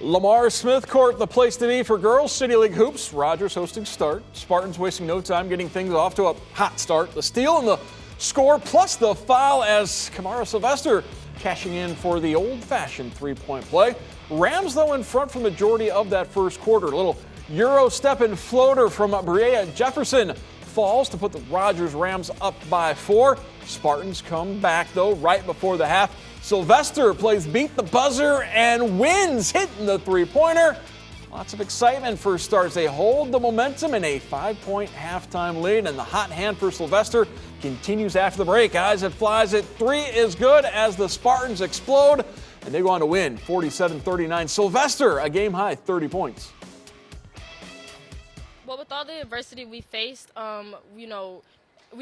Lamar Smith Court, the place to be for girls City League hoops. Rogers hosting start. Spartans wasting no time getting things off to a hot start. The steal and the score plus the foul as Kamara Sylvester cashing in for the old-fashioned three-point play. Rams, though, in front for the majority of that first quarter. A little Euro step and floater from Brea Jefferson falls to put the Rogers Rams up by 4. Spartans come back, though, right before the half. Sylvester plays beat the buzzer and wins, hitting the three-pointer. Lots of excitement for Stars. They hold the momentum in a 5-point halftime lead, and the hot hand for Sylvester continues after the break. As it flies at 3 is good as the Spartans explode, and they go on to win 47-39. Sylvester, a game-high 30 points. Well, with all the adversity we faced, we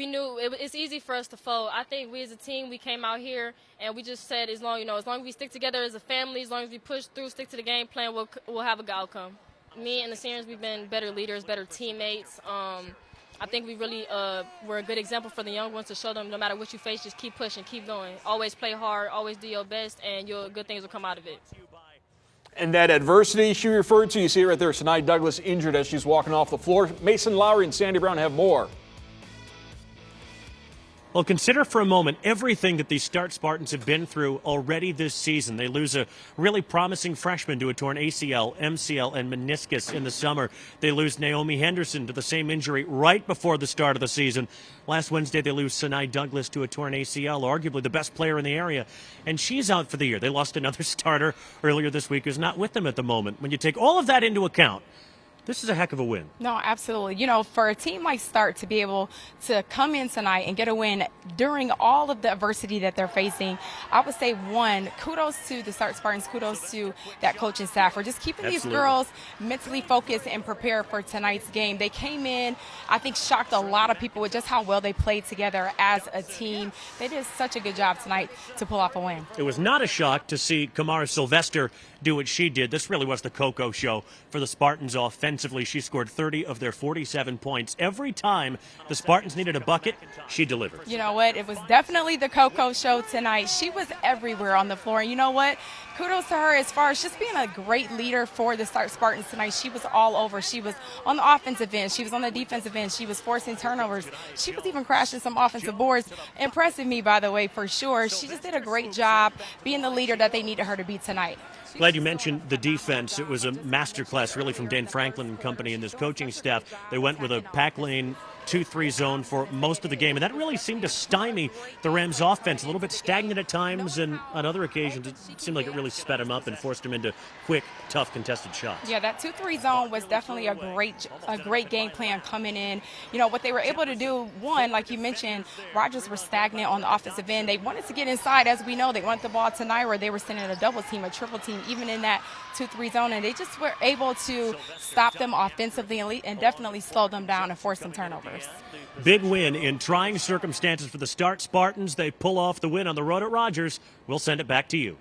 knew it's easy for us to fold. I think we as a team, we came out here and we just said as long as we stick together as a family, as long as we push through, stick to the game plan, we'll have a good outcome. Me and the seniors, we've been better leaders, better teammates. I think we really were a good example for the young ones to show them no matter what you face, just keep pushing, keep going. Always play hard, always do your best, and good things will come out of it. And that adversity she referred to, you see right there, Sinai Douglas injured as she's walking off the floor. Mason Lowry and Sandy Brown have more. Well, consider for a moment everything that these Start Spartans have been through already this season. They lose a really promising freshman to a torn ACL, MCL, and meniscus in the summer. They lose Naomi Henderson to the same injury right before the start of the season. Last Wednesday, they lose Sinai Douglas to a torn ACL, arguably the best player in the area, and she's out for the year. They lost another starter earlier this week who's not with them at the moment. When you take all of that into account, this is a heck of a win. No, absolutely. For a team like Start to be able to come in tonight and get a win during all of the adversity that they're facing, I would say, one, kudos to the Start Spartans, kudos to that coaching staff for just keeping these girls mentally focused and prepared for tonight's game. They came in, I think, shocked a lot of people with just how well they played together as a team. They did such a good job tonight to pull off a win. It was not a shock to see Kamara Sylvester do what she did. This really was the Coco show for the Spartans offensively. She scored 30 of their 47 points. Every time the Spartans needed a bucket, she delivered. You know what? It was definitely the Coco show tonight. She was everywhere on the floor. And you know what? Kudos to her as far as just being a great leader for the Start Spartans tonight. She was all over. She was on the offensive end. She was on the defensive end. She was forcing turnovers. She was even crashing some offensive boards. Impressing me, by the way, for sure. She just did a great job being the leader that they needed her to be tonight. Glad you mentioned the defense. It was a masterclass, really, from Dan Franklin and company and this coaching staff. They went with a pack lane 2-3 zone for most of the game, and that really seemed to stymie the Rams' offense. A little bit stagnant at times, and on other occasions, it seemed like it really sped them up and forced them into quick, tough, contested shots. Yeah, that 2-3 zone was definitely a great game plan coming in. What they were able to do, one, like you mentioned, Rogers were stagnant on the offensive end. They wanted to get inside, as we know. They wanted the ball to Naira. They were sending a double team, a triple team, even in that 2-3 zone, and they just were able to stop them offensively and definitely slow them down and force some turnovers. Big win in trying circumstances for the Start Spartans. They pull off the win on the road at Rogers. We'll send it back to you.